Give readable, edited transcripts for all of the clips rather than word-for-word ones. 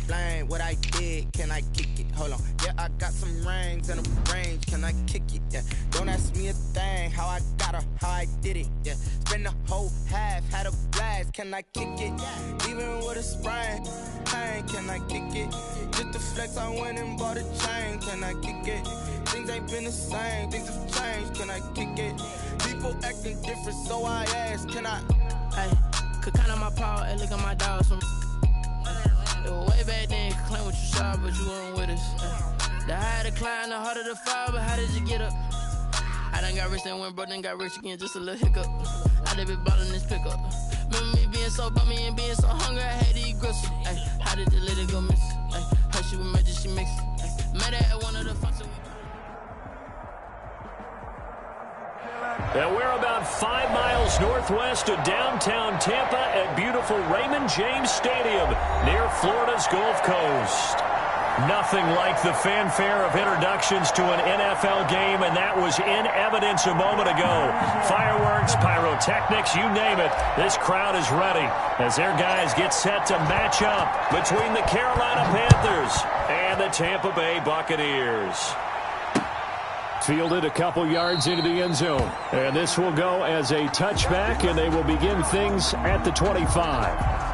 explain what I did. Can I kick it? Hold on. Yeah, I got some rings and a range. Can I kick it? Yeah. Don't ask me a thing. How I got her, how I did it. Yeah. Spend the whole half, had a blast. Can I kick it? Even with a sprain, pain. Can I kick it? Just to flex, I went and bought a chain. Can I kick it? Things ain't been the same. Things have changed. Can I kick it? People acting different, so I ask. Can I? Hey, could count on my power and look at my dogs from. It was way back then, could claim what you saw, but you weren't with us. The higher the climb, the harder the fall, but how did you get up? I done got rich and went broke, then got rich again, just a little hiccup. I done been ballin' this pickup. Remember me being so bummy and being so hungry, I had to eat gristle. Ay, how did the lady go miss? Ay, how she was magic, she mixed. Met her at one of the functions. And we're about 5 miles northwest of downtown Tampa at beautiful Raymond James Stadium near Florida's Gulf Coast. Nothing like the fanfare of introductions to an NFL game, and that was in evidence a moment ago. Fireworks, pyrotechnics, you name it. This crowd is ready as their guys get set to match up between the Carolina Panthers and the Tampa Bay Buccaneers. Fielded a couple yards into the end zone. And this will go as a touchback, and they will begin things at the 25.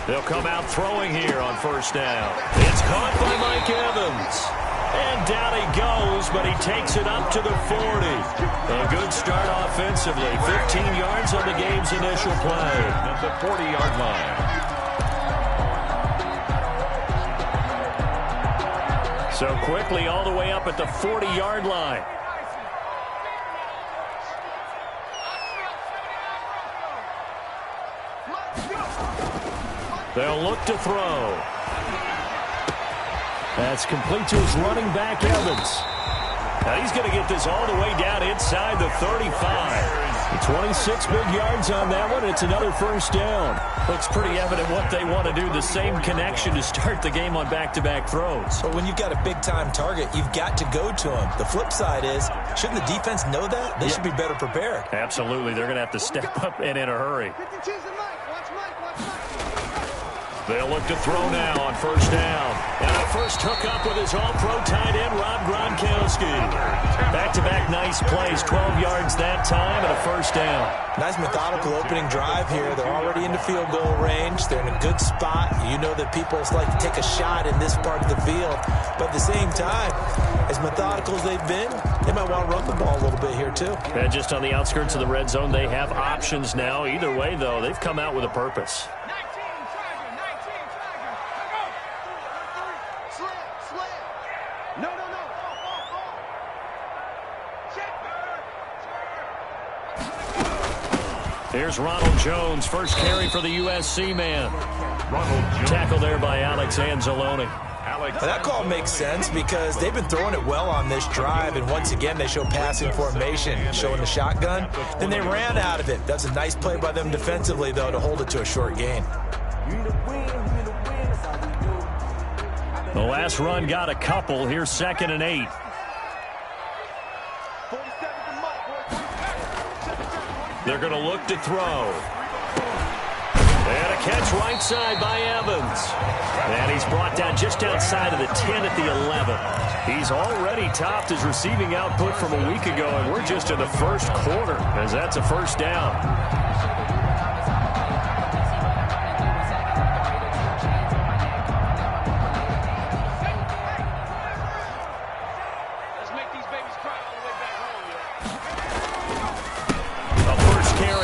They'll come out throwing here on first down. It's caught by Mike Evans. And down he goes, but he takes it up to the 40. A good start offensively. 15 yards on the game's initial play at the 40-yard line. So quickly all the way up at the 40-yard line. They'll look to throw. That's complete to his running back, Evans. Now he's going to get this all the way down inside the 35. 26 big yards on that one. It's another first down. Looks pretty evident what they want to do. The same connection to start the game on back-to-back throws. But when you've got a big-time target, you've got to go to him. The flip side is, shouldn't the defense know that? They should be better prepared. Absolutely. They're going to have to step up and in a hurry. They'll look to throw now on first down. And a first hookup with his all-pro tight end, Rob Gronkowski. Back-to-back nice plays, 12 yards that time, and a first down. Nice methodical opening drive here. They're already into field goal range. They're in a good spot. You know that people like to take a shot in this part of the field. But at the same time, as methodical as they've been, they might want to run the ball a little bit here too. And just on the outskirts of the red zone, they have options now. Either way, though, they've come out with a purpose. Here's Ronald Jones, first carry for the USC man. Tackle there by Alex Anzalone. That call makes sense because they've been throwing it well on this drive, and once again they show passing formation, showing the shotgun. Then they ran out of it. That's a nice play by them defensively, though, to hold it to a short gain. The last run got a couple. Here's 2nd and 8. They're going to look to throw. And a catch right side by Evans. And he's brought down just outside of the 10 at the 11. He's already topped his receiving output from a week ago, and we're just in the first quarter as that's a first down.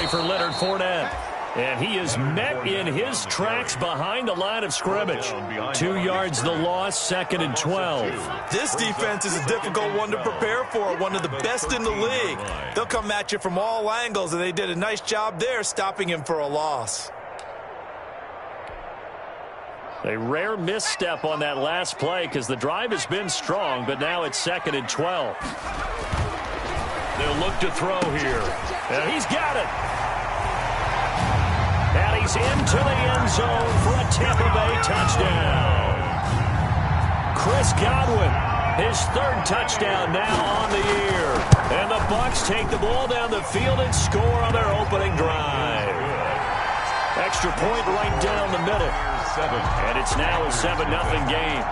For Leonard Fournette. And he is met in his tracks behind the line of scrimmage. 2 yards the loss, 2nd and 12. This defense is a difficult one to prepare for, one of the best in the league. They'll come at you from all angles, and they did a nice job there stopping him for a loss. A rare misstep on that last play because the drive has been strong, but now it's 2nd and 12. They'll look to throw here. And he's got it. And he's into the end zone for a Tampa Bay touchdown. Chris Godwin, his 3rd touchdown now on the year. And the Bucs take the ball down the field and score on their opening drive. Extra point right down the middle. And it's now a 7-0 game.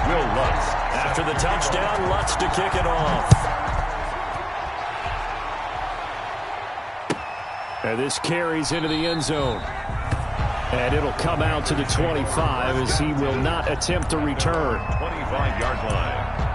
Will Lutz. After the touchdown, Lutz to kick it off. And this carries into the end zone. And it'll come out to the 25 as he will not attempt to return. 25-yard line.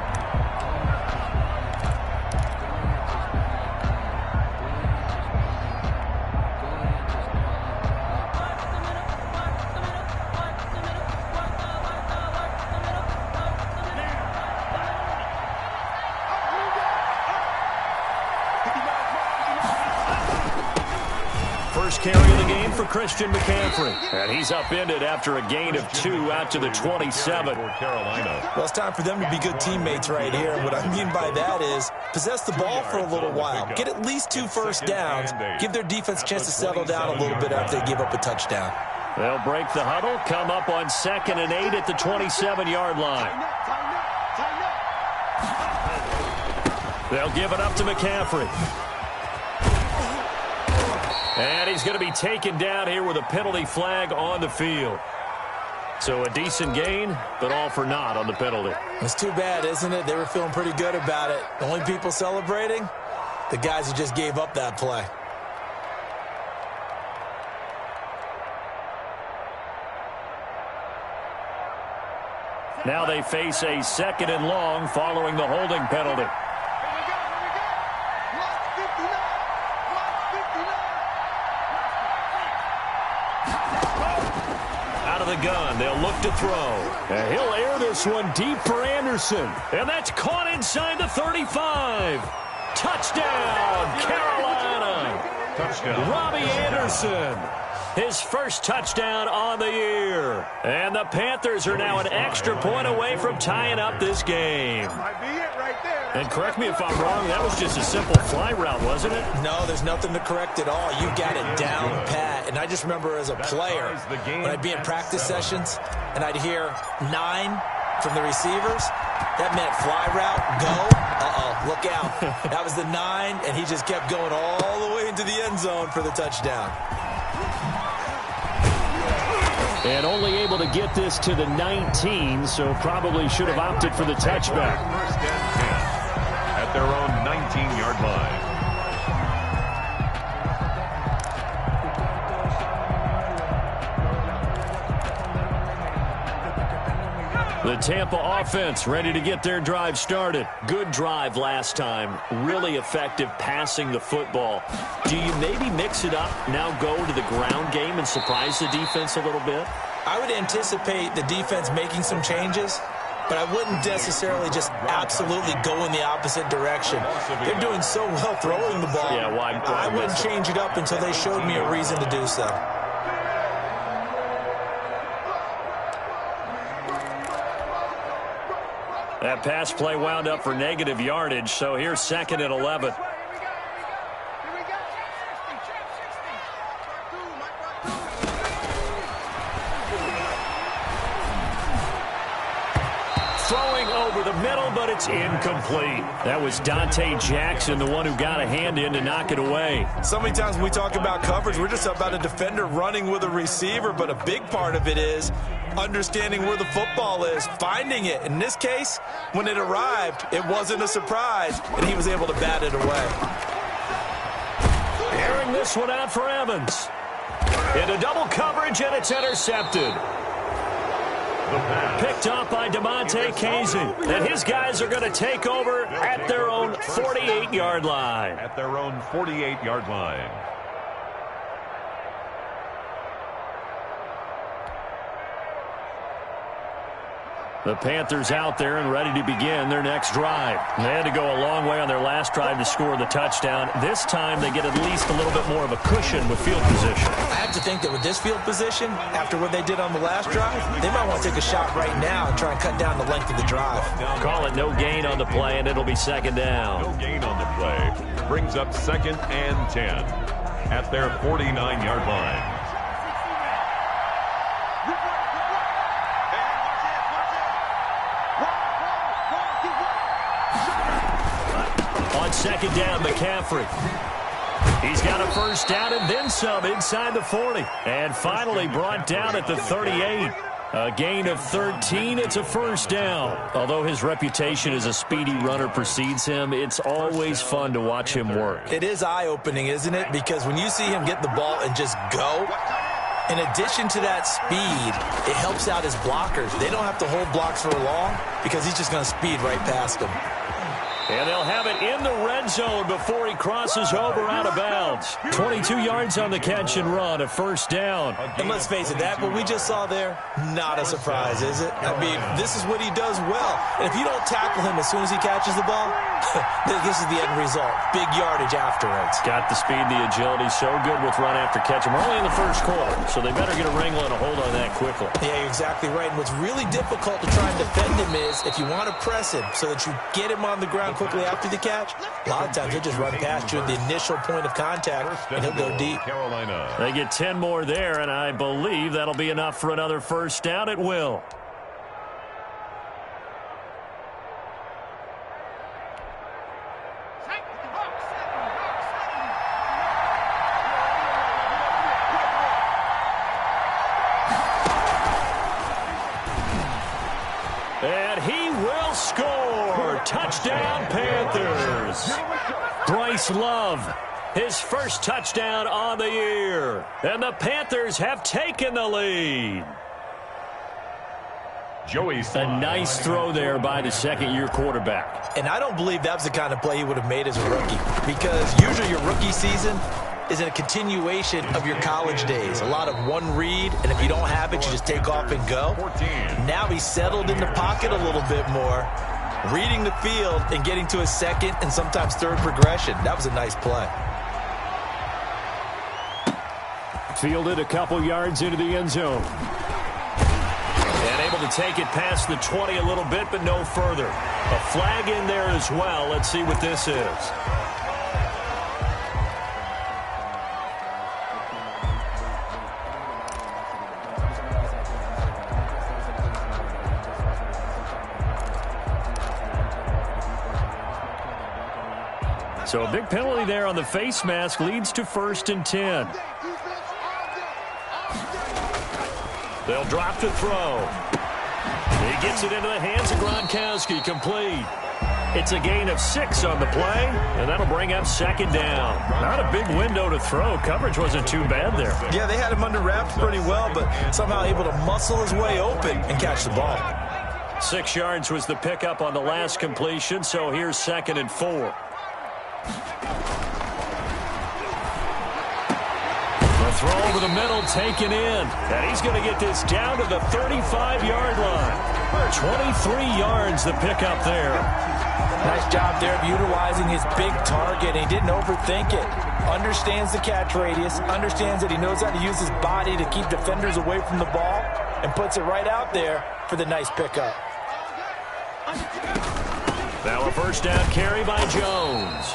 First carry of the game for Christian McCaffrey. And he's upended after a gain of 2 out to the 27. Carolina. Well, it's time for them to be good teammates right here. And what I mean by that is possess the ball for a little while. Get at least 2 first downs. Give their defense a chance to settle down a little bit after they give up a touchdown. They'll break the huddle, come up on 2nd and 8 at the 27-yard line. They'll give it up to McCaffrey. And he's going to be taken down here with a penalty flag on the field. So a decent gain, but all for naught on the penalty. It's too bad, isn't it? They were feeling pretty good about it. The only people celebrating? The guys who just gave up that play. Now they face a 2nd and long following the holding penalty. The gun. They'll look to throw. And he'll air this one deep for Anderson. And that's caught inside the 35. Touchdown, Carolina. Touchdown. Robbie Anderson. His first touchdown on the year. And the Panthers are now an extra point away from tying up this game. And correct me if I'm wrong, that was just a simple fly route, wasn't it? No, there's nothing to correct at all. You got it down pat. And I just remember as a player, when I'd be in practice sessions and I'd hear 9 from the receivers, that meant fly route, go. Uh-oh, look out. That was the 9, and he just kept going all the way into the end zone for the touchdown. And only able to get this to the 19, so probably should have opted for the touchback. First and 10 at their own 19-yard line. The Tampa offense ready to get their drive started. Good drive last time. Really effective passing the football. Do you maybe mix it up, now go to the ground game and surprise the defense a little bit? I would anticipate the defense making some changes, but I wouldn't necessarily just absolutely go in the opposite direction. They're doing so well throwing the ball. Yeah, why I wouldn't change it up until they showed me a reason to do so. That pass play wound up for negative yardage, so here's 2nd and 11. Throwing over the middle, but it's incomplete. That was Dante Jackson, the one who got a hand in to knock it away. So many times when we talk about coverage, we're just about a defender running with a receiver, but a big part of it is understanding where the football is, finding it. In this case, when it arrived, it wasn't a surprise, and he was able to bat it away. Airing this one out for Evans. Into double coverage, and it's intercepted. Picked up by DeMonte Casey. And his guys are going to take over at their own 48-yard line. At their own 48-yard line. The Panthers out there and ready to begin their next drive. They had to go a long way on their last drive to score the touchdown. This time they get at least a little bit more of a cushion with field position. I have to think that with this field position, after what they did on the last drive, they might want to take a shot right now and try and cut down the length of the drive. Call it no gain on the play, and it'll be second down. No gain on the play. Brings up 2nd and 10 at their 49-yard line. On second down, McCaffrey. He's got a first down and then some inside the 40. And finally brought down at the 38. A gain of 13. It's a first down. Although his reputation as a speedy runner precedes him, it's always fun to watch him work. It is eye-opening, isn't it? Because when you see him get the ball and just go, in addition to that speed, it helps out his blockers. They don't have to hold blocks for long because he's just going to speed right past them. And they'll have it in the red zone before he crosses over out of bounds. 22 yards on the catch and run, a first down. And let's face it, that what we just saw there, not a surprise, is it? I mean, this is what he does well. And if you don't tackle him as soon as he catches the ball, this is the end result. Big yardage afterwards. Got the speed, the agility, so good with run after catch. And we're only in the first quarter, so they better get a wrangle and a hold on that quickly. Yeah, you're exactly right. And what's really difficult to try and defend him is if you want to press him so that you get him on the ground quickly after the catch, a lot of times he'll just run past you at the initial point of contact, and he'll go deep. Carolina. They get 10 more there, and I believe that'll be enough for another first down. It will. And he will score. Touchdown, Panthers. Bryce Love, his first touchdown on the year. And the Panthers have taken the lead. Joey Slye. A nice throw there by the second-year quarterback. And I don't believe that was the kind of play he would have made as a rookie, because usually your rookie season is a continuation of your college days. A lot of one read, and if you don't have it, you just take off and go. 14. Now he's settled in the pocket a little bit more, reading the field and getting to his second and sometimes third progression. That was a nice play. Fielded a couple yards into the end zone. And able to take it past the 20 a little bit, but no further. A flag in there as well. Let's see what this is. So a big penalty there on the face mask leads to 1st and 10. They'll drop to throw. He gets it into the hands of Gronkowski, complete. It's a gain of 6 on the play, and that'll bring up second down. Not a big window to throw. Coverage wasn't too bad there. Yeah, they had him under wraps pretty well, but somehow able to muscle his way open and catch the ball. 6 yards was the pickup on the last completion, so here's 2nd and 4. The throw over the middle taken in. And he's going to get this down to the 35-yard line. 23 yards the pickup there. Nice job there of utilizing his big target. He didn't overthink it. Understands the catch radius. Understands that he knows how to use his body to keep defenders away from the ball. And puts it right out there for the nice pickup. Now a first down carry by Jones.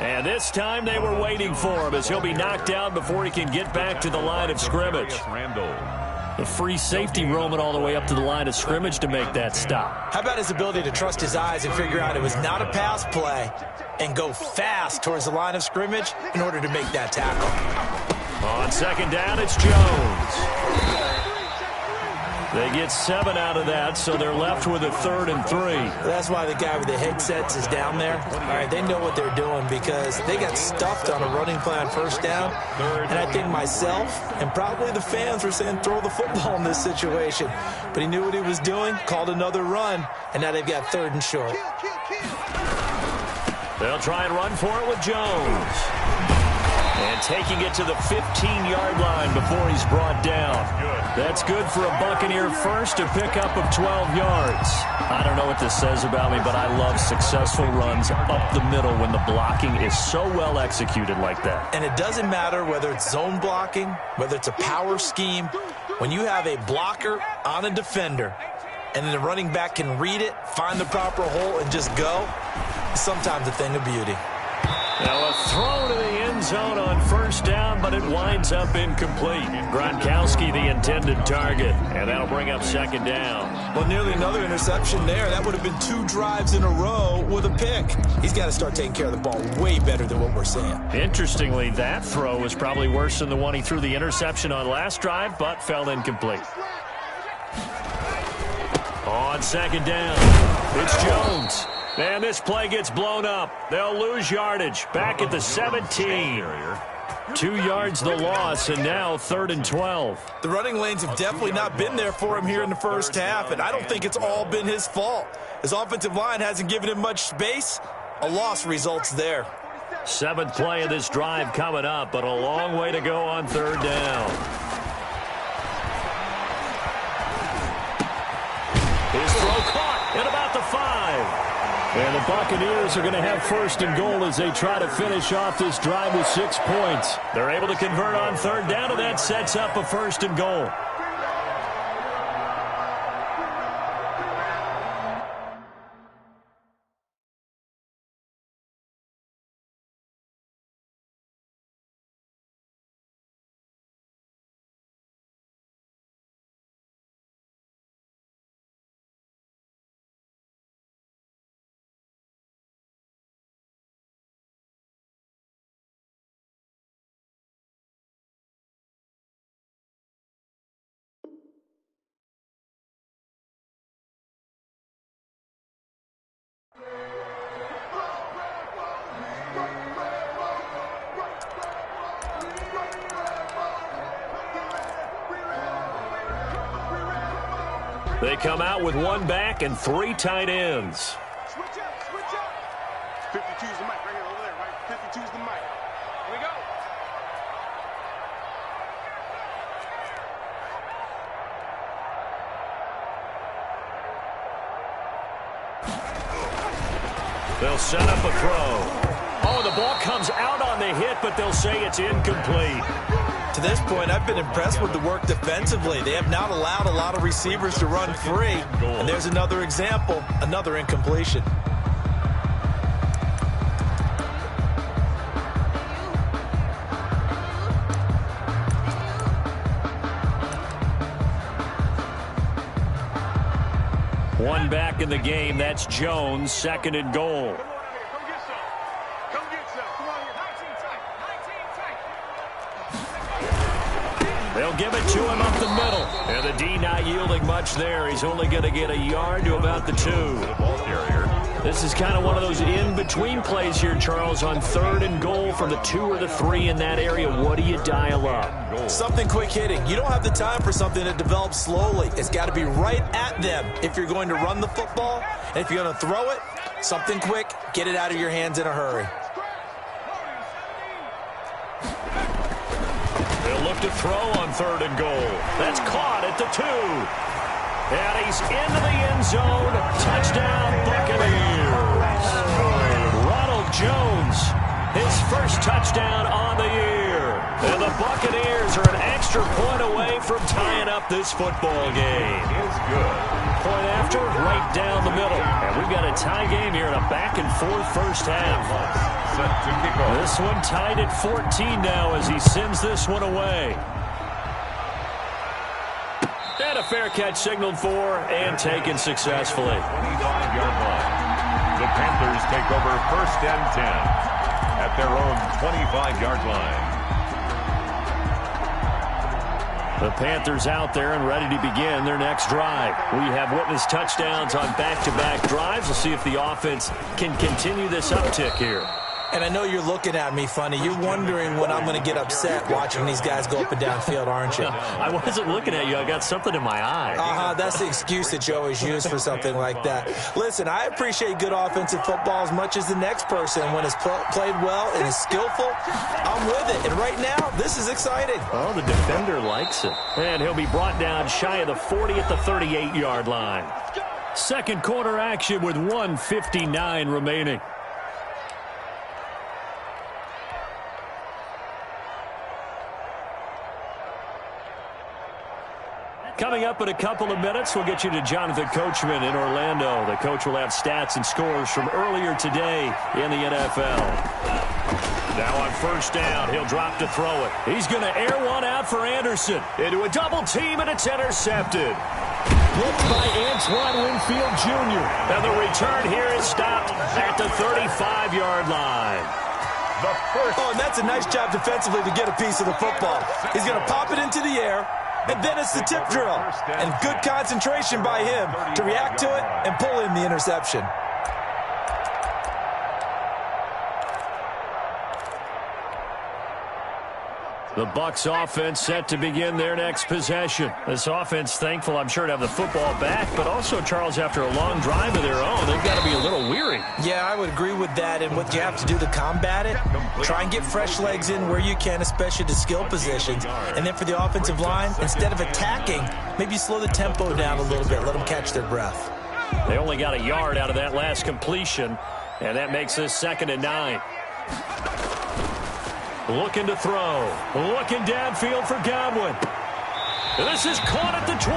And this time they were waiting for him as he'll be knocked down before he can get back to the line of scrimmage. The free safety roaming all the way up to the line of scrimmage to make that stop. How about his ability to trust his eyes and figure out it was not a pass play and go fast towards the line of scrimmage in order to make that tackle. On second down, it's Jones. They get 7 out of that, so they're left with a 3rd and 3. That's why the guy with the headsets is down there. All right, they know what they're doing because they got stuffed on a running play on first down. And I think myself and probably the fans were saying throw the football in this situation. But he knew what he was doing, called another run, and now they've got 3rd and short. They'll try and run for it with Jones. And taking it to the 15-yard line before he's brought down. That's good for a Buccaneer first, a pickup of 12 yards. I don't know what this says about me, but I love successful runs up the middle when the blocking is so well executed like that. And it doesn't matter whether it's zone blocking, whether it's a power scheme. When you have a blocker on a defender and then the running back can read it, find the proper hole, and just go, it's sometimes a thing of beauty. Now a throw to the end zone on first down, but it winds up incomplete. Gronkowski the intended target, and that'll bring up second down. Well, nearly another interception there. That would have been 2 drives in a row with a pick. He's got to start taking care of the ball way better than what we're seeing. Interestingly, that throw was probably worse than the one he threw the interception on last drive, but fell incomplete. On second down, it's Jones. And this play gets blown up. They'll lose yardage. Back at the 17. 2 yards the loss, and now 3rd and 12. The running lanes have definitely not been there for him here in the first half, and I don't think it's all been his fault. His offensive line hasn't given him much space. A loss results there. 7th play of this drive coming up, but a long way to go on 3rd down. His throw caught at about the 5. And the Buccaneers are going to have 1st and goal as they try to finish off this drive with 6 points. They're able to convert on 3rd down, and that sets up a 1st and goal. They come out with 1 back and 3 tight ends. Switch up. 52's the mic right here, over there, right? 52's the mic. Here we go. They'll set up a throw. Oh, the ball comes out on the hit, but they'll say it's incomplete. To this point, I've been impressed with the work defensively. They have not allowed a lot of receivers to run free. And there's another example, another incompletion. One back in the game. That's Jones, 2nd and goal. Come get some. Come on here. 19 tight. They'll give it to him up the middle. And the D not yielding much there. He's only going to get a yard to about the 2. This is kind of one of those in-between plays here, Charles, on 3rd and goal from the 2 or the 3 in that area. What do you dial up? Something quick hitting. You don't have the time for something that develops slowly. It's got to be right at them if you're going to run the football. And if you're going to throw it, something quick, get it out of your hands in a hurry. They'll look to throw on 3rd and goal. That's caught at the 2. And he's into the end zone. Touchdown, Buccaneers. Ronald Jones, his first touchdown on the year. And the Buccaneers are an extra point away from tying up this football game. Is good. Point after, right down the middle. And we've got a tie game here in a back-and-forth first half. Set to kick off. This one tied at 14 now as he sends this one away. And a fair catch signaled for and taken successfully. 25-yard line. The Panthers take over 1st and 10 at their own 25-yard line. The Panthers out there and ready to begin their next drive. We have witnessed touchdowns on back-to-back drives. We'll see if the offense can continue this uptick here. And I know you're looking at me funny. You're wondering when I'm going to get upset watching these guys go up and down field, aren't you? I wasn't looking at you. I got something in my eye. That's the excuse that you always use for something like that. Listen, I appreciate good offensive football as much as the next person. When it's played well and is skillful, I'm with it. And right now, this is exciting. Oh, the defender likes it. And he'll be brought down shy of the 40 at the 38-yard line. Second quarter action with 1:59 remaining. Coming up in a couple of minutes, we'll get you to Jonathan Coachman in Orlando. The coach will have stats and scores from earlier today in the NFL. Now on first down, he'll drop to throw it. He's going to air one out for Anderson. Into a double team, and it's intercepted. Picked by Antoine Winfield Jr. And the return here is stopped at the 35-yard line. And that's a nice job defensively to get a piece of the football. He's going to pop it into the air. And then it's the tip drill. And good concentration by him to react to it and pull in the interception. The Bucs offense set to begin their next possession. This offense thankful, I'm sure, to have the football back, but also, Charles, after a long drive of their own, they've got to be a little weary. Yeah, I would agree with that, and what you have to do to combat it, try and get fresh legs in where you can, especially to skill positions. And then for the offensive line, instead of attacking, maybe slow the tempo down a little bit, let them catch their breath. They only got a yard out of that last completion, and that makes this 2nd and 9. Looking to throw. Looking downfield for Godwin. This is caught at the 20.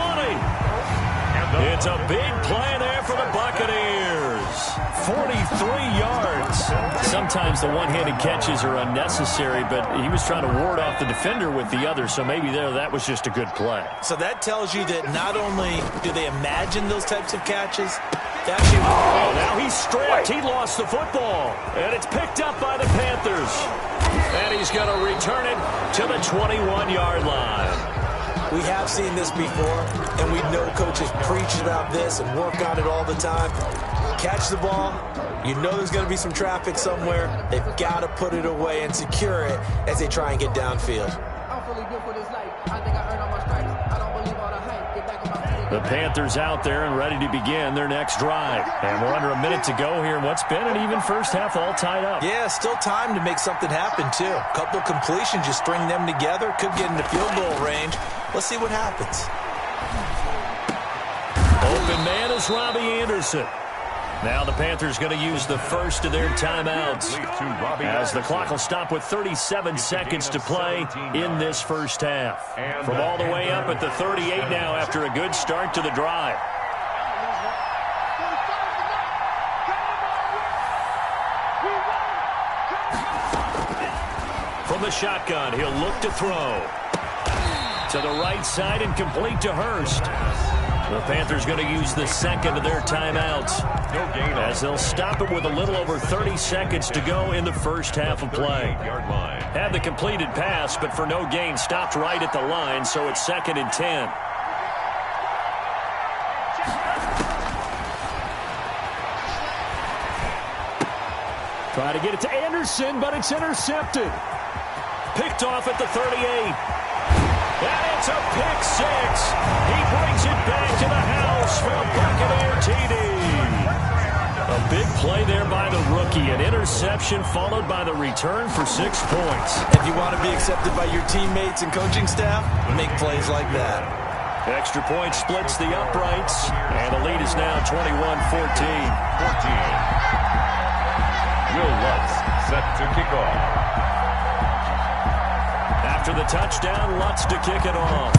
It's a big play there for the Buccaneers. 43 yards. Sometimes the one-handed catches are unnecessary, but he was trying to ward off the defender with the other, so maybe that was just a good play. So that tells you that not only do they imagine those types of catches, now he's stripped. He lost the football, and it's picked up by the Panthers. And he's going to return it to the 21-yard line. We have seen this before, and we know coaches preach about this and work on it all the time. Catch the ball. You know there's going to be some traffic somewhere. They've got to put it away and secure it as they try and get downfield. The Panthers out there and ready to begin their next drive. And we're under a minute to go here in what's been an even first half, all tied up. Yeah, still time to make something happen, too. A couple of completions, you string them together, could get into field goal range. Let's see what happens. Open man is Robbie Anderson. Now the Panthers going to use the first of their timeouts as the clock will stop with 37 seconds to play in this first half. From all the way up at the 38 now after a good start to the drive. From the shotgun, he'll look to throw. To the right side and complete to Hurst. The Panthers going to use the second of their timeouts as they'll stop it with a little over 30 seconds to go in the first half of play. Had the completed pass, but for no gain, stopped right at the line, so it's 2nd and 10. Try to get it to Anderson, but it's intercepted. Picked off at the 38. And it's a pick six. He brings it back to the house for a Buccaneer TD. A big play there by the rookie. An interception followed by the return for 6 points. If you want to be accepted by your teammates and coaching staff, make plays like that. Extra point splits the uprights, and the lead is now 21-14. Will Lutz set to kick off. After the touchdown, Lutz to kick it off.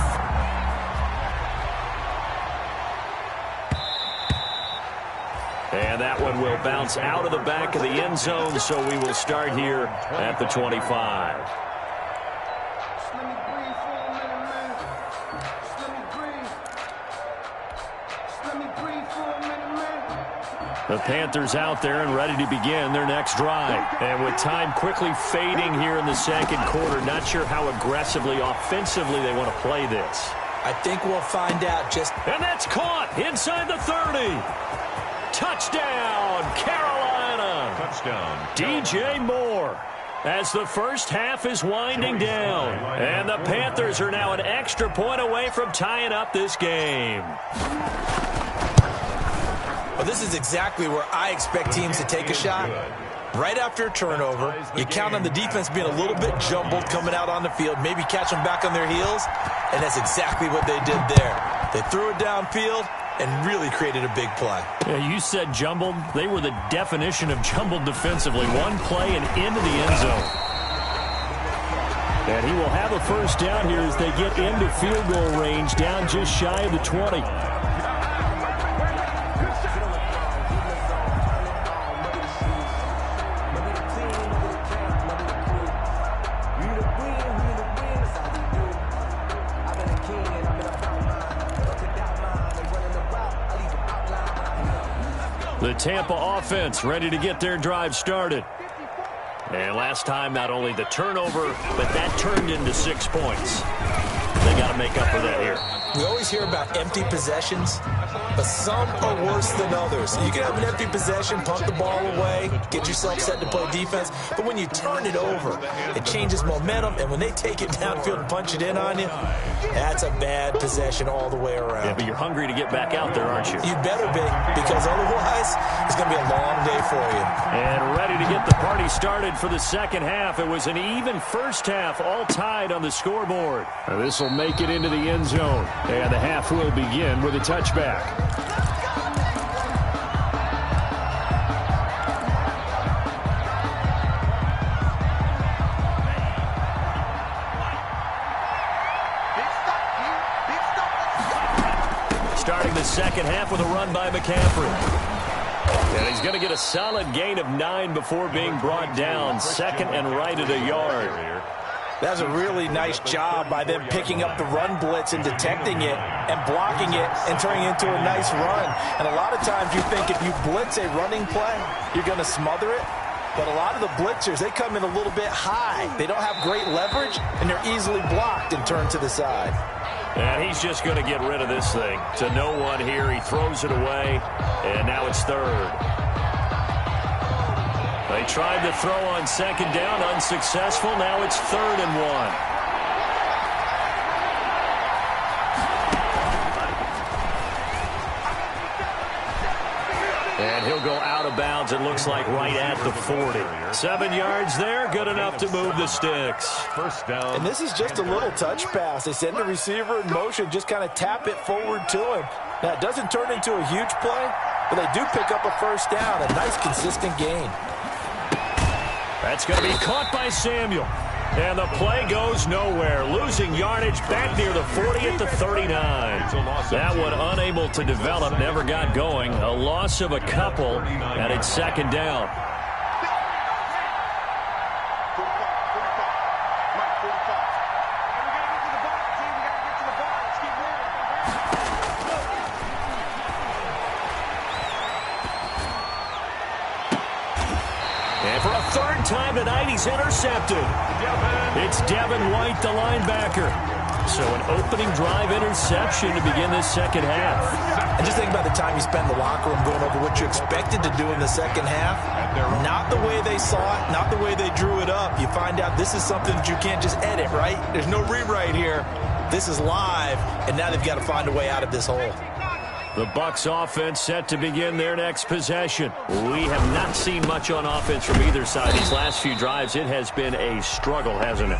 And that one will bounce out of the back of the end zone, so we will start here at the 25. The Panthers out there and ready to begin their next drive. And with time quickly fading here in the second quarter, not sure how aggressively, offensively they want to play this. I think we'll find out just... And that's caught inside the 30. Touchdown, Carolina. Touchdown. DJ Moore. As the first half is winding down. And the Panthers are now an extra point away from tying up this game. Well, this is exactly where I expect teams to take a shot. Right after a turnover, you count on the defense being a little bit jumbled coming out on the field, maybe catch them back on their heels, and that's exactly what they did there. They threw it downfield and really created a big play. Yeah, you said jumbled. They were the definition of jumbled defensively. One play and into the end zone. And he will have a first down here as they get into field goal range, down just shy of the 20. The Tampa offense ready to get their drive started. And last time, not only the turnover, but that turned into 6 points. They got to make up for that here. We always hear about empty possessions, but some are worse than others. You can have an empty possession, punt the ball away, get yourself set to play defense, but when you turn it over, it changes momentum, and when they take it downfield and punch it in on you, that's a bad possession all the way around. Yeah, but you're hungry to get back out there, aren't you? You better be, because otherwise, it's going to be a long day for you. And ready to get the party started for the second half. It was an even first half, all tied on the scoreboard. This will make it into the end zone. And the half will begin with a touchback. Starting the second half with a run by McCaffrey. And he's going to get a solid gain of 9 before being brought down. Second and right at a yard. That's a really nice job by them picking up the run blitz and detecting it and blocking it and turning it into a nice run. And a lot of times you think if you blitz a running play, you're going to smother it. But a lot of the blitzers, they come in a little bit high. They don't have great leverage, and they're easily blocked and turned to the side. And he's just going to get rid of this thing. To no one here. He throws it away, and now it's third. They tried to throw on second down, unsuccessful. Now it's 3rd and 1. And he'll go out of bounds, it looks like right at the 40. 7 yards there, good enough to move the sticks. First down. And this is just a little touch pass. They send the receiver in motion, just kind of tap it forward to him. Now, it doesn't turn into a huge play, but they do pick up a first down, a nice, consistent gain. That's going to be caught by Samuel. And the play goes nowhere. Losing yardage back near the 40 at the 39. That one unable to develop, never got going. A loss of a couple, and it's second down. And for a third time tonight, he's intercepted. It's Devin White, the linebacker. So an opening drive interception to begin this second half. And just think about the time you spent in the locker room going over what you expected to do in the second half. Not the way they saw it, not the way they drew it up. You find out this is something that you can't just edit, right? There's no rewrite here. This is live, and now they've got to find a way out of this hole. The Bucs offense set to begin their next possession. We have not seen much on offense from either side these last few drives. It has been a struggle, hasn't it?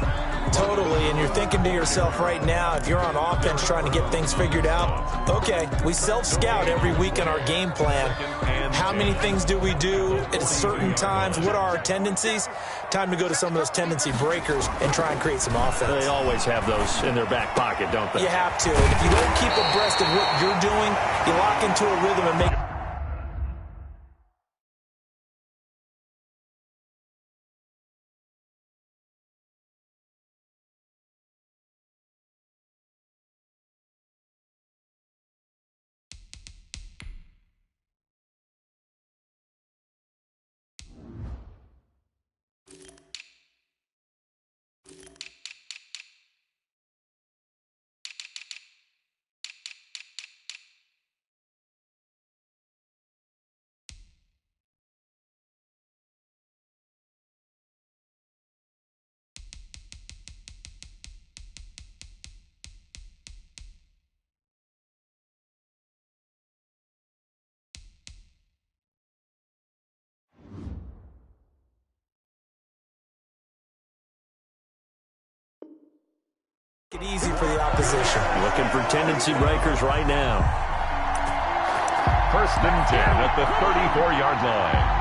Totally, and you're thinking to yourself right now, if you're on offense trying to get things figured out, okay, we self-scout every week in our game plan. How many things do we do at certain times? What are our tendencies? Time to go to some of those tendency breakers and try and create some offense. They always have those in their back pocket, don't they? You have to. And if you don't keep abreast of what you're doing, you lock into a rhythm and make Make it easy for the opposition. Looking for tendency breakers right now. 1st and 10 at the 34-yard line.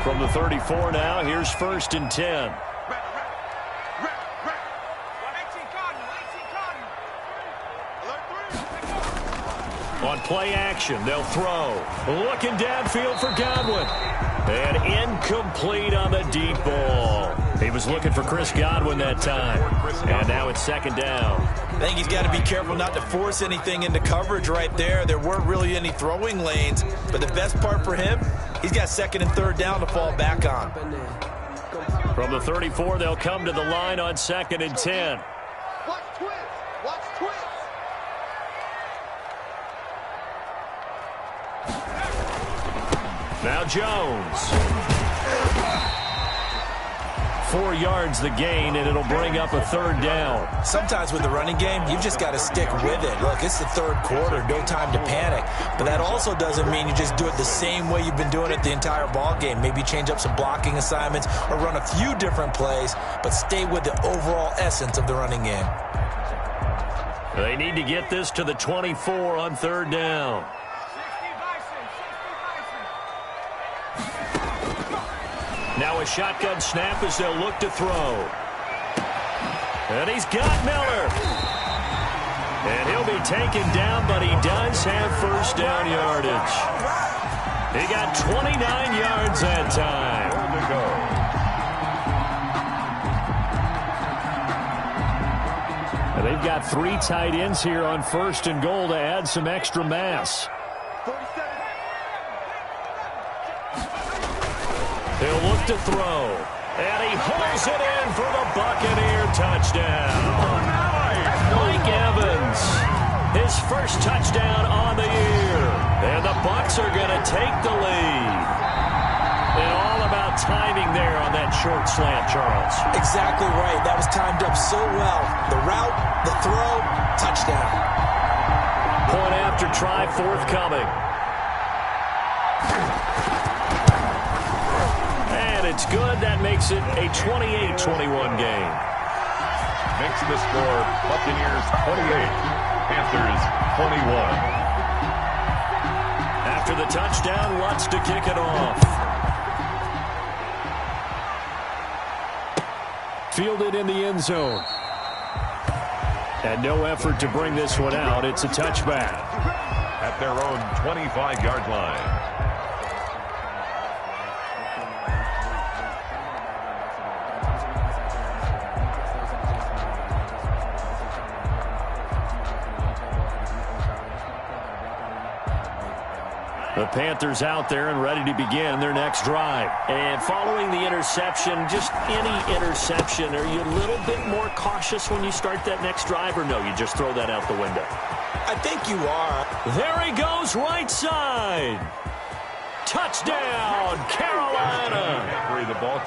From the 34 now, here's 1st and 10. On play action, they'll throw. Looking downfield for Godwin. And incomplete on the deep ball. He was looking for Chris Godwin that time. And now it's 2nd down. I think he's got to be careful not to force anything into coverage right there. There weren't really any throwing lanes. But the best part for him, he's got 2nd and 3rd down to fall back on. From the 34, they'll come to the line on 2nd and 10. Watch twins. Watch twins. Now Jones. 4 yards the gain, and it'll bring up a 3rd down. Sometimes with the running game, you've just got to stick with it. Look, it's the 3rd quarter, no time to panic. But that also doesn't mean you just do it the same way you've been doing it the entire ball game. Maybe change up some blocking assignments or run a few different plays, but stay with the overall essence of the running game. They need to get this to the 24 on 3rd down. Now a shotgun snap as they'll look to throw. And he's got Miller. And he'll be taken down, but he does have 1st down yardage. He got 29 yards that time. And they've got 3 tight ends here on 1st and goal to add some extra mass. He'll look to throw. And he hauls it in for the Buccaneer touchdown. Mike Evans, his 1st touchdown on the year. And the Bucs are going to take the lead. And all about timing there on that short slant, Charles. Exactly right. That was timed up so well. The route, the throw, touchdown. Point after try forthcoming. And it's good. That makes it a 28-21 game. Makes the score Buccaneers 28, Panthers 21. After the touchdown, Lutz to kick it off. Fielded in the end zone. And no effort to bring this one out. It's a touchback. At their own 25-yard line. The Panthers out there and ready to begin their next drive. And following the interception, just any interception, are you a little bit more cautious when you start that next drive, or no, you just throw that out the window? I think you are. There he goes, right side. Touchdown, Carolina.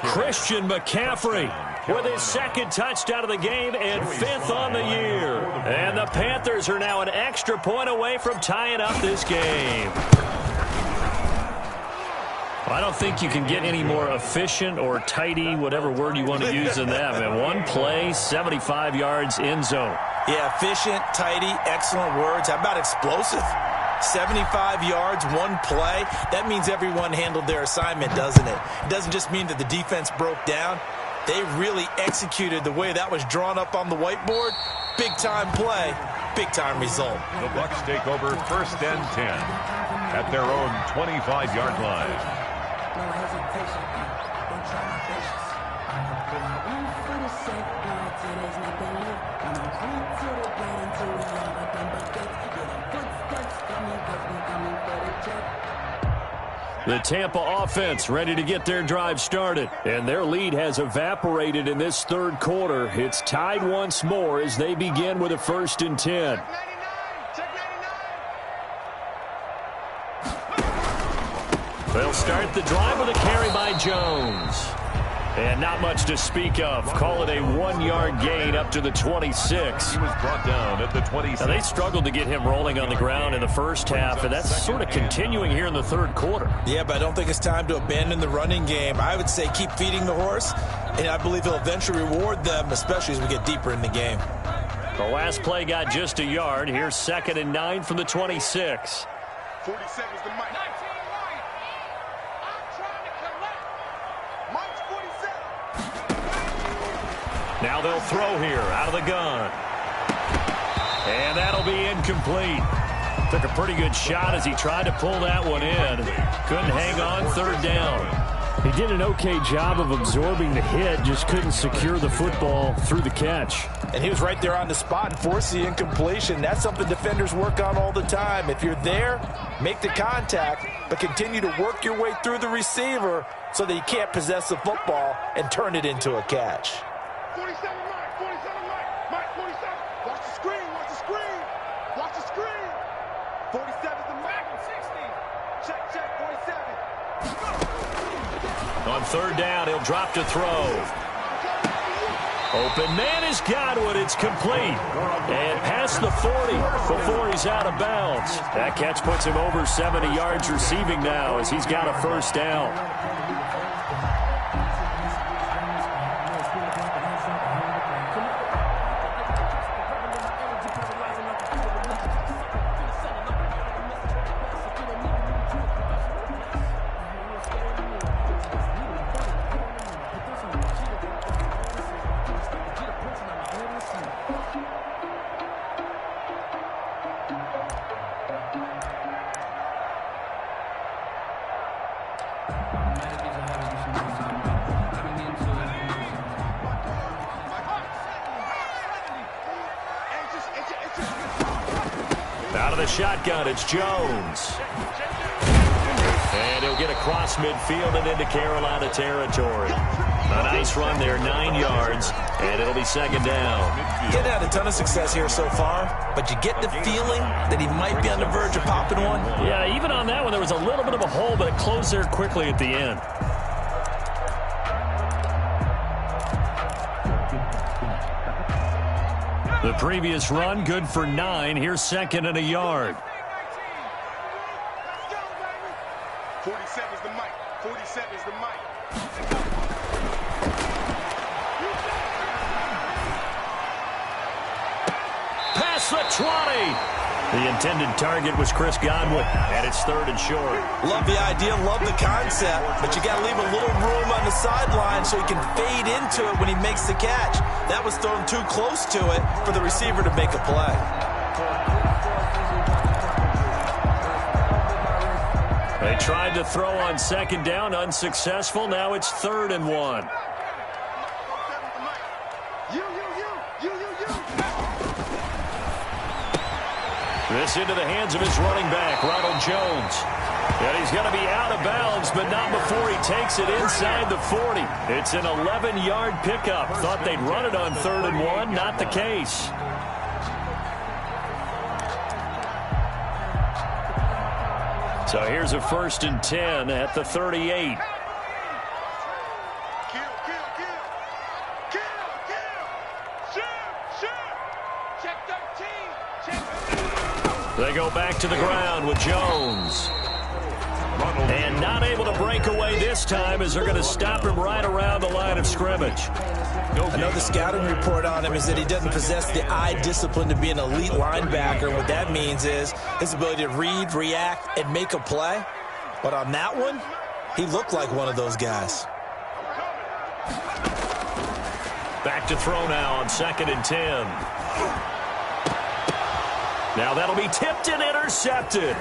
Christian McCaffrey with his 2nd touchdown of the game and 5th on the year. And the Panthers are now an extra point away from tying up this game. I don't think you can get any more efficient or tidy, whatever word you want to use in that, man. One play, 75 yards, end zone. Yeah, efficient, tidy, excellent words. How about explosive? 75 yards, one play. That means everyone handled their assignment, doesn't it? It doesn't just mean that the defense broke down. They really executed the way that was drawn up on the whiteboard. Big-time play, big-time result. The Bucs take over 1st and 10 at their own 25-yard line. No hesitation, don't try my patience. One for the sake, God, today's not the live. I'm a root to the right until we all got them buckets. Yeah, them footsteps coming, cause we coming for the check. The Tampa offense ready to get their drive started. And their lead has evaporated in this 3rd quarter. It's tied once more as they begin with a 1st and 10. They'll start the drive with a carry by Jones. And not much to speak of. Call it a 1-yard gain up to the 26. He was brought down at the 26. Now, they struggled to get him rolling on the ground in the first half, and that's sort of continuing here in the third quarter. Yeah, but I don't think it's time to abandon the running game. I would say keep feeding the horse, and I believe he'll eventually reward them, especially as we get deeper in the game. The last play got just a yard. Here's 2nd and 9 from the 26. 40 seconds to Mike. Now they'll throw here out of the gun. And that'll be incomplete. Took a pretty good shot as he tried to pull that one in. Couldn't hang on, 3rd down. He did an okay job of absorbing the hit, just couldn't secure the football through the catch. And he was right there on the spot and forced the incompletion. That's something defenders work on all the time. If you're there, make the contact, but continue to work your way through the receiver so that you can't possess the football and turn it into a catch. 47 Mike, 47 Mike, Mike 47. Watch the screen, watch the screen, watch the screen. 47's the Mike, 60. Check, 47. On 3rd down, he'll drop to throw. Open man is Godwin. It's complete. And past the 40 before he's out of bounds. That catch puts him over 70 yards receiving now as he's got a 1st down. Out of the shotgun, it's Jones. And he'll get across midfield and into Carolina territory. A nice run there, 9 yards, and it'll be 2nd down. He hasn't had a ton of success here so far, but you get the feeling that he might be on the verge of popping one. Yeah, even on that one, there was a little bit of a hole, but it closed there quickly at the end. The previous run, good for 9. Here's 2nd and a yard. 47's the Mike. 47's the Mike. Past the 20. The intended target was Chris Godwin, and it's 3rd and short. Love the idea, love the concept, but you got to leave a little room on the sideline so he can fade into it when he makes the catch. That was thrown too close to it for the receiver to make a play. They tried to throw on 2nd down, unsuccessful. Now it's 3rd and 1. This into the hands of his running back, Ronald Jones. And he's going to be out of bounds, but not before he takes it inside the 40. It's an 11-yard pickup. Thought they'd run it on 3rd and 1. Not the case. So here's a 1st and 10 at the 38. They go back to the ground with Jones. And not able to break away this time as they're going to stop him right around the line of scrimmage. Another scouting report on him is that he doesn't possess the eye discipline to be an elite linebacker. What that means is his ability to read, react, and make a play. But on that one, he looked like one of those guys. Back to throw now on 2nd and 10. Now that'll be tipped and intercepted.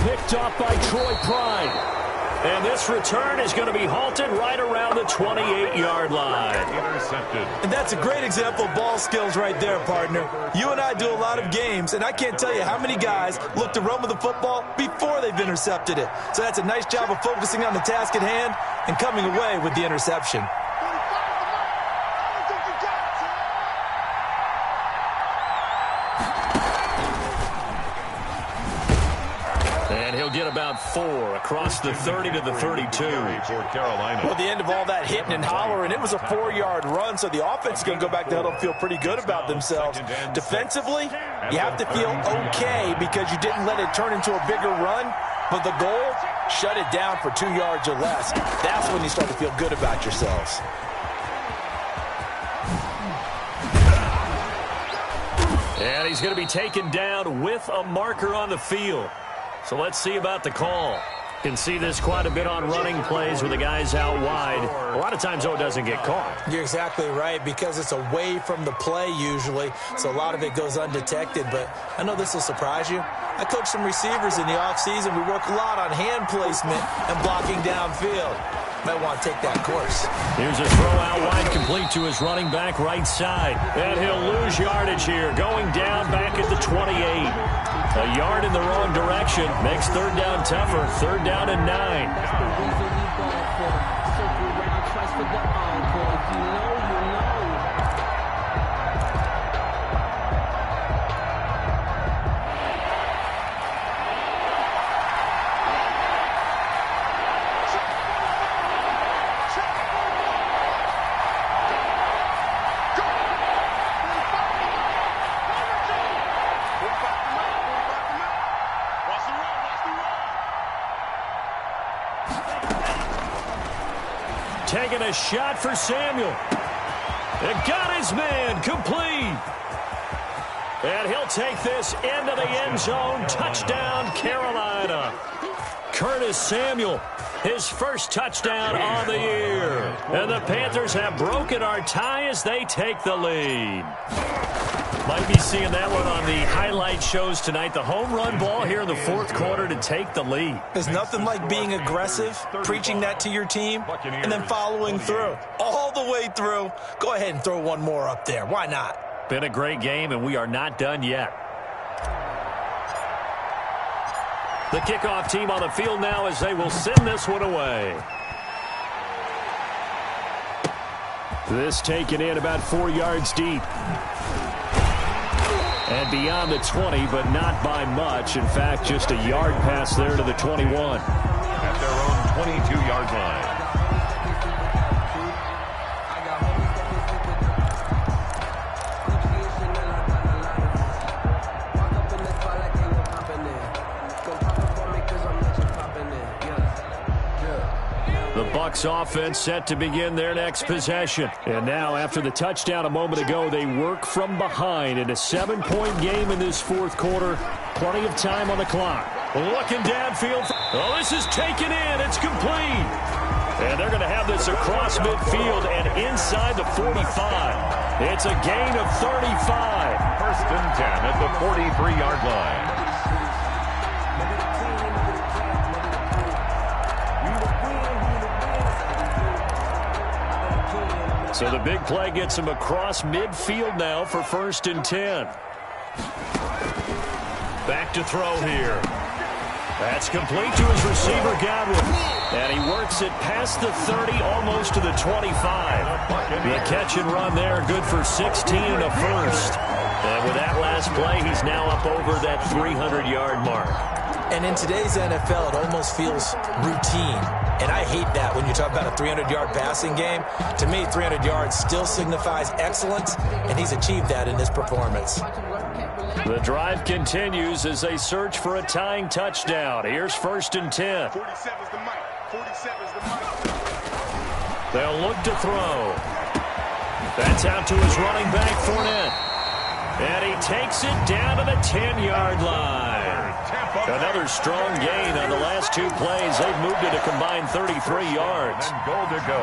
Picked off by Troy Pride. And this return is going to be halted right around the 28-yard line. Intercepted. And that's a great example of ball skills right there, partner. You and I do a lot of games, and I can't tell you how many guys look to run with the football before they've intercepted it. So that's a nice job of focusing on the task at hand and coming away with the interception. he'll get about 4 across the 30 to the 32. Well, the end of all that hitting and hollering, it was a 4-yard run, so the offense is going to go back to huddle and feel pretty good about themselves. Defensively, you have to feel okay because you didn't let it turn into a bigger run, but the goal, shut it down for 2 yards or less. That's when you start to feel good about yourselves. And he's going to be taken down with a marker on the field. So let's see about the call. Can see this quite a bit on running plays with the guys out wide. A lot of times, though, it doesn't get caught. You're exactly right, because it's away from the play usually, so a lot of it goes undetected. But I know this will surprise you. I coach some receivers in the offseason. We work a lot on hand placement and blocking downfield. Might want to take that course. Here's a throw out wide, complete to his running back right side. And he'll lose yardage here, going down back at the 28. A yard in the wrong direction makes third down tougher. Third down and 9. Taking a shot for Samuel. And got his man complete. And he'll take this into the end zone. Touchdown, Carolina. Curtis Samuel, his first touchdown on the year. And the Panthers have broken our tie as they take the lead. Might be seeing that one on the highlight shows tonight. The home run ball here in the fourth quarter to take the lead. There's nothing like being aggressive, preaching that to your team, and then following through. All the way through. Go ahead and throw one more up there. Why not? Been a great game, and we are not done yet. The kickoff team on the field now as they will send this one away. This taken in about 4 yards deep. And beyond the 20, but not by much. In fact, just a yard pass there to the 21. At their own 22-yard line. The Bucs offense set to begin their next possession. And now, after the touchdown a moment ago, they work from behind in a 7-point game in this fourth quarter. Plenty of time on the clock. Looking downfield. Oh, this is taken in. It's complete. And they're going to have this across midfield and inside the 45. It's a gain of 35. First and 10 at the 43-yard line. So the big play gets him across midfield now for first and 10. Back to throw here. That's complete to his receiver, Godwin. And he works it past the 30, almost to the 25. The catch and run there, good for 16 and a first. And with that last play, he's now up over that 300-yard mark. And in today's NFL, it almost feels routine. And I hate that when you talk about a 300-yard passing game. To me, 300 yards still signifies excellence, and he's achieved that in this performance. The drive continues as they search for a tying touchdown. Here's first and 10. 47's the mic. 47's the mic. They'll look to throw. That's out to his running back, Fournette. And he takes it down to the 10-yard line. Another strong gain on the last two plays. They've moved it a combined 33 yards. And goal to go.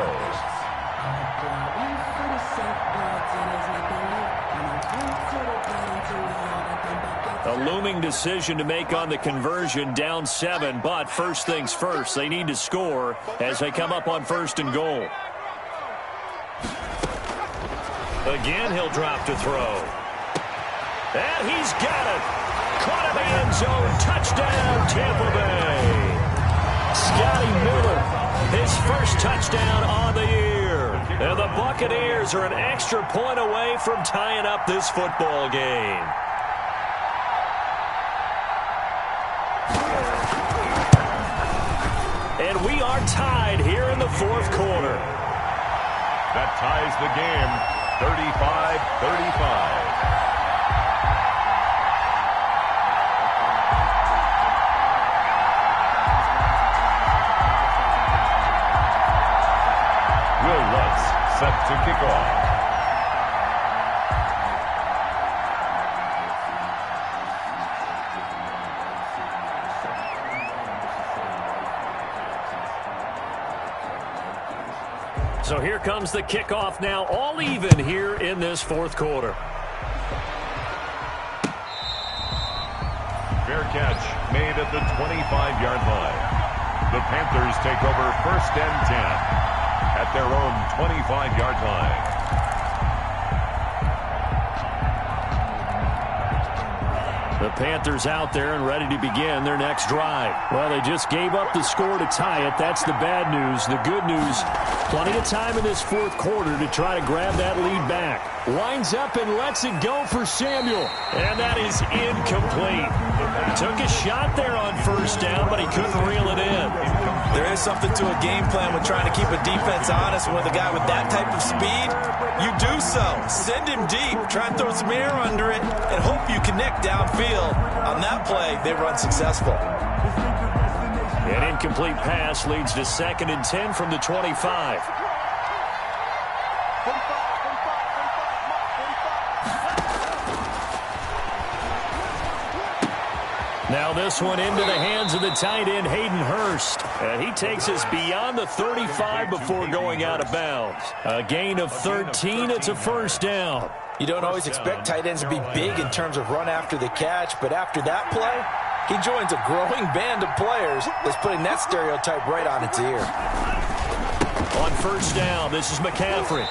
A looming decision to make on the conversion, down 7. But first things first, they need to score as they come up on first and goal. Again, he'll drop to throw. And he's got it. Caught in the end zone. Touchdown, Tampa Bay. Scotty Miller, his first touchdown on the year. And the Buccaneers are an extra point away from tying up this football game. And we are tied here in the fourth quarter. That ties the game, 35-35. Will Lutz set to kick off. So here comes the kickoff now, all even here in this fourth quarter. Fair catch made at the 25-yard line. The Panthers take over 1st and 10 at their own 25-yard line. The Panthers out there and ready to begin their next drive. Well, they just gave up the score to tie it. That's the bad news. The good news, plenty of time in this fourth quarter to try to grab that lead back. Winds up and lets it go for Samuel. And that is incomplete. Took a shot there on 1st down, but he couldn't reel it in. There is something to a game plan with trying to keep a defense honest. With a guy with that type of speed, you do so. Send him deep, try and throw some air under it, and hope you connect downfield. On that play, they run successful. An incomplete pass leads to 2nd and 10 from the 25. Now this one into the hands of the tight end, Hayden Hurst. And he takes us beyond the 35 before going out of bounds. A gain of 13. It's a 1st down. You don't always expect tight ends to be big in terms of run after the catch, but after that play, he joins a growing band of players that's putting that stereotype right on its ear. On 1st down, this is McCaffrey.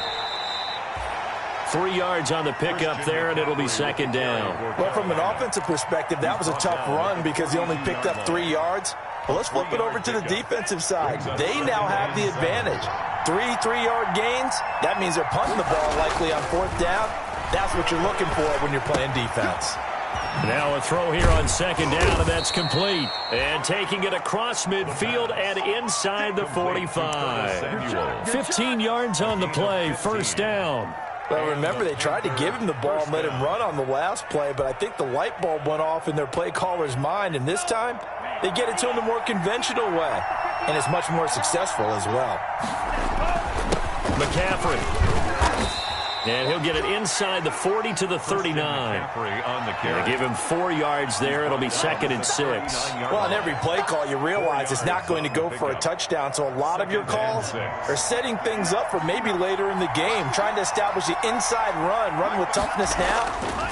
3 yards on the pickup there, and it'll be 2nd down. Well, from an offensive perspective, that was a tough run because he only picked up 3 yards. Well, let's flip it over to the defensive side. They now have the advantage. 3 3-yard gains, that means they're punting the ball likely on 4th down. That's what you're looking for when you're playing defense. Now a throw here on 2nd down, and that's complete. And taking it across midfield and inside the 45. 15 yards on the play, 1st down. Well, remember, they tried to give him the ball and let him run on the last play, but I think the light bulb went off in their play caller's mind, and this time they get it to him the more conventional way, and it's much more successful as well. McCaffrey. And he'll get it inside the 40 to the 39. They give him 4 yards there. It'll be 2nd and 6. Well, on every play call, you realize it's not going to go for a touchdown, so a lot of your calls are setting things up for maybe later in the game, trying to establish the inside run with toughness now,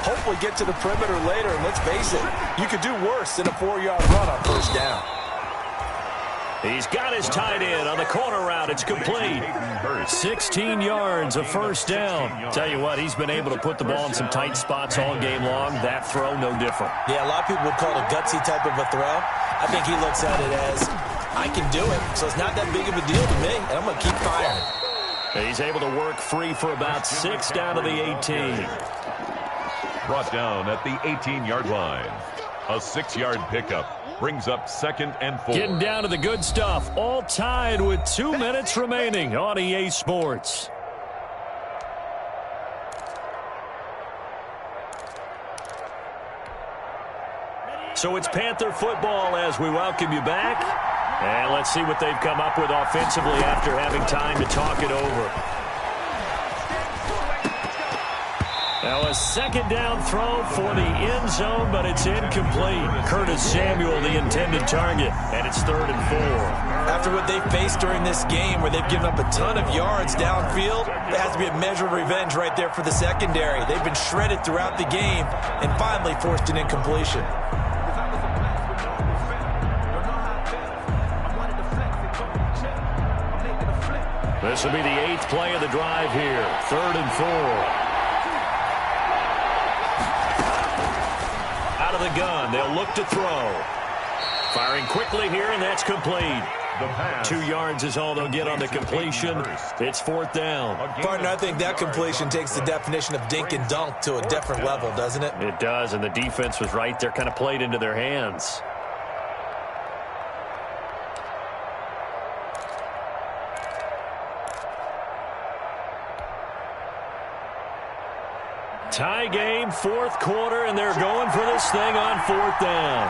hopefully get to the perimeter later, and let's face it, you could do worse than a 4-yard run on 1st down. He's got his tight end on the corner route. It's complete. 16 yards, a 1st down. Tell you what, he's been able to put the ball in some tight spots all game long. That throw, no different. Yeah, a lot of people would call it a gutsy type of a throw. I think he looks at it as, I can do it, so it's not that big of a deal to me, and I'm going to keep firing. He's able to work free for about 6 down to the 18. Brought down at the 18-yard line. A 6-yard pickup brings up 2nd and 4. Getting down to the good stuff. All tied with 2 minutes remaining on EA Sports. So it's Panther football as we welcome you back. And let's see what they've come up with offensively after having time to talk it over. Now a 2nd down throw for the end zone, but it's incomplete. Curtis Samuel, the intended target, and it's 3rd and 4. After what they've faced during this game where they've given up a ton of yards downfield, there has to be a measure of revenge right there for the secondary. They've been shredded throughout the game and finally forced an incompletion. This will be the 8th play of the drive here. 3rd and 4. Out of the gun, they'll look to throw. Firing quickly here, and that's complete. 2 yards is all they'll get on the completion. It's 4th down. Partner, I think that completion takes the definition of dink and dunk to a different level, doesn't it? It does, and the defense was right there, kind of played into their hands. Tie game, fourth quarter, and they're going for this thing on fourth down.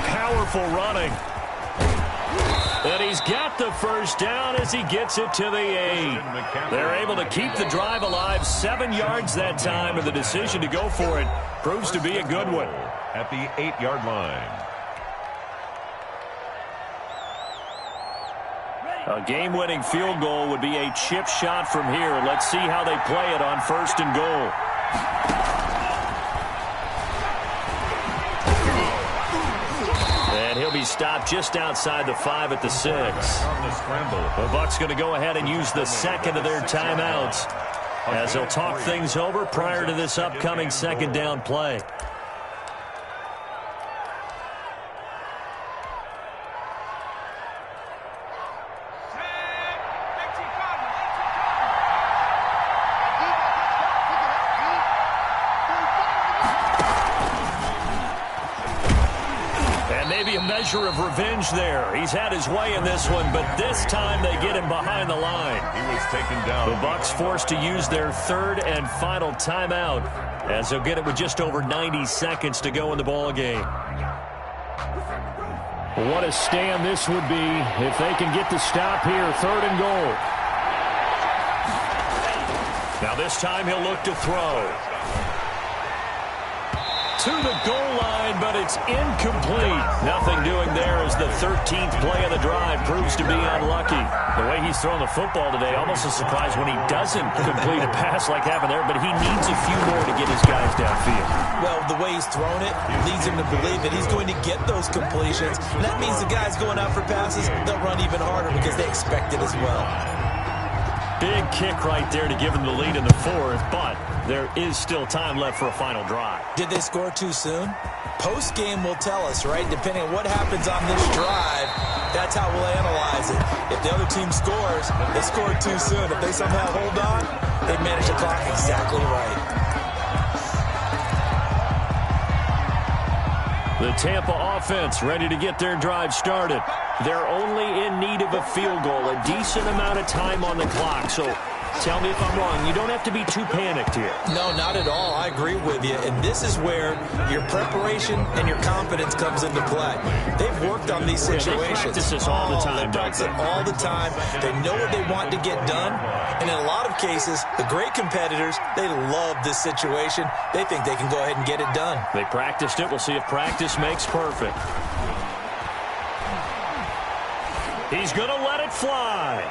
Powerful running. And he's got the first down as he gets it to the 8. They're able to keep the drive alive, 7 yards that time, and the decision to go for it proves to be a good one. At the 8-yard line. A game-winning field goal would be a chip shot from here. Let's see how they play it on first and goal. And he'll be stopped just outside the 5 at the 6. The Bucs going to go ahead and use the second of their timeouts as they'll talk things over prior to this upcoming second down play. Measure of revenge there. He's had his way in this one, but this time they get him behind the line. He was taken down. The Bucs forced to use their third and final timeout as they'll get it with just over 90 seconds to go in the ball game. What a stand this would be if they can get the stop here, third and goal. Now this time he'll look to throw. To the goal line, but it's incomplete. Nothing doing there as the 13th play of the drive proves to be unlucky. The way he's thrown the football today, almost a surprise when he doesn't complete a pass like happened there, but he needs a few more to get his guys downfield. Well, the way he's thrown it leads him to believe that he's going to get those completions. And that means the guys going out for passes, they'll run even harder because they expect it as well. Big kick right there to give them the lead in the 4th, but there is still time left for a final drive. Did they score too soon? Post-game will tell us, right? Depending on what happens on this drive, that's how we'll analyze it. If the other team scores, they scored too soon. If they somehow hold on, they manage the clock exactly right. The Tampa offense ready to get their drive started. They're only in need of a field goal, a decent amount of time on the clock. So tell me if I'm wrong. You don't have to be too panicked here. No, not at all. I agree with you. And this is where your preparation and your confidence comes into play. They've worked on these situations. They practice this all the time. They practice it all the time. They know what they want to get done. And in a lot of cases, the great competitors, they love this situation. They think they can go ahead and get it done. They practiced it. We'll see if practice makes perfect. He's going to let it fly.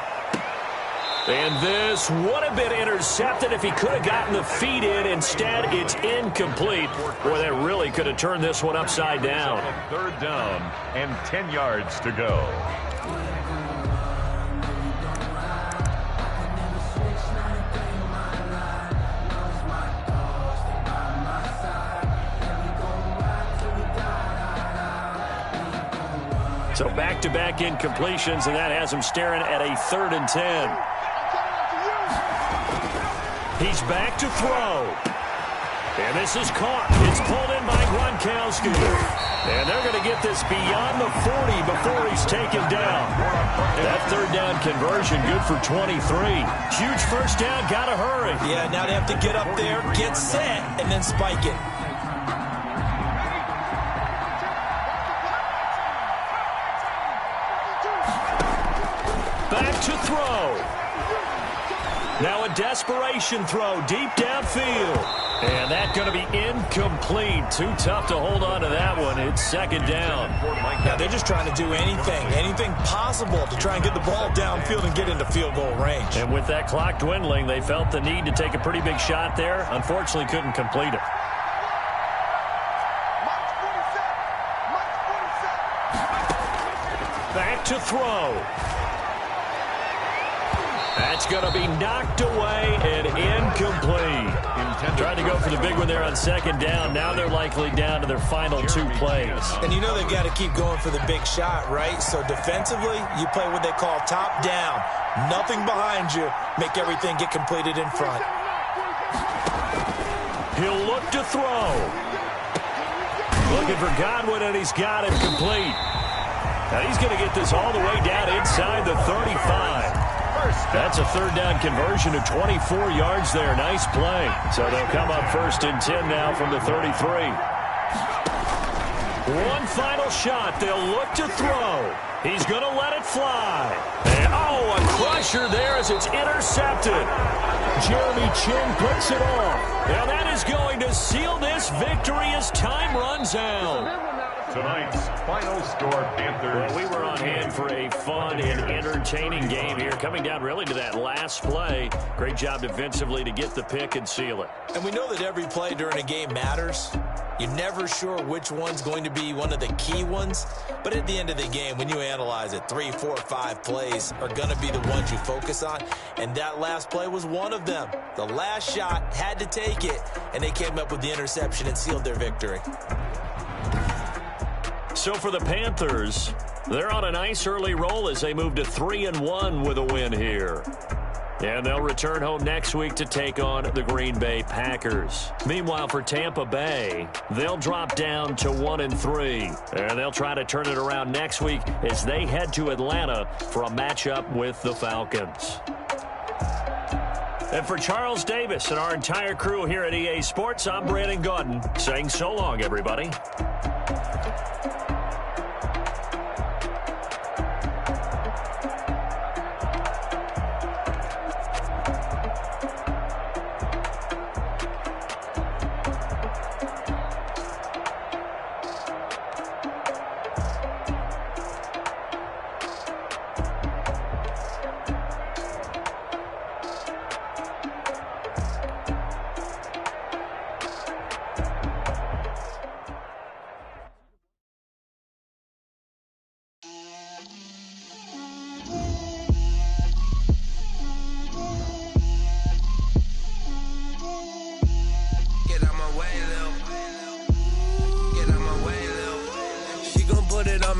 And this would have been intercepted if he could have gotten the feet in. Instead, it's incomplete. Boy, that really could have turned this one upside down. Third down and 10 yards to go. So back-to-back incompletions, and that has him staring at a 3rd and 10. He's back to throw. And this is caught. It's pulled in by Gronkowski. And they're going to get this beyond the 40 before he's taken down. That third down conversion good for 23. Huge first down, got to hurry. Yeah, now they have to get up there, get set, and then spike it. Back to throw. Now a desperation throw deep downfield. And that's going to be incomplete. Too tough to hold on to that one. It's second down. Now they're just trying to do anything possible to try and get the ball downfield and get into field goal range. And with that clock dwindling, they felt the need to take a pretty big shot there. Unfortunately, couldn't complete it. Back to throw. That's going to be knocked away and incomplete. Tried to go for the big one there on second down. Now they're likely down to their final 2 plays. And you know they've got to keep going for the big shot, right? So defensively, you play what they call top down. Nothing behind you. Make everything get completed in front. He'll look to throw. Looking for Godwin, and he's got it complete. And he's going to get this all the way down inside the 35. That's a third down conversion of 24 yards there. Nice play. So they'll come up 1st and 10 now from the 33. One final shot. They'll look to throw. He's going to let it fly. And, a crusher there as it's intercepted. Jeremy Chin puts it off. Now that is going to seal this victory as time runs out. Tonight's final score, Panthers. Well, we were on hand for a fun and entertaining game here. Coming down really to that last play. Great job defensively to get the pick and seal it. And we know that every play during a game matters. You're never sure which one's going to be one of the key ones. But at the end of the game, when you analyze it, 3, 4, 5 plays are going to be the ones you focus on. And that last play was one of them. The last shot had to take it, and they came up with the interception and sealed their victory. So for the Panthers, they're on a nice early roll as they move to 3-1 with a win here. And they'll return home next week to take on the Green Bay Packers. Meanwhile, for Tampa Bay, they'll drop down to 1-3. And they'll try to turn it around next week as they head to Atlanta for a matchup with the Falcons. And for Charles Davis and our entire crew here at EA Sports, I'm Brandon Gaudin saying so long, everybody.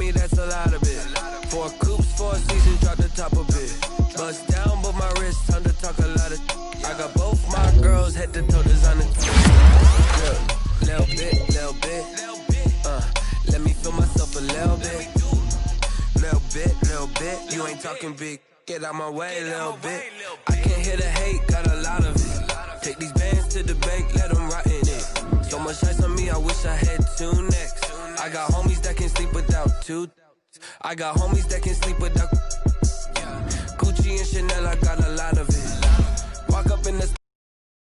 That's a lot of it. 4 coops, 4 seasons, drop the top of it. Bust down, but my wrist, time to talk a lot of. I got both my girls, head to toe designer. Little bit. Let me feel myself a little bit. Little bit. You ain't talking big. Get out my way, little bit. I can't hear the hate, got a lot of it. Take these bands to the bank, let them rot in it. So much ice on me, I wish I had 2 necks. I got homies that can sleep without 2. I got homies that can sleep without Gucci and Chanel, I got a lot of it. Walk up in the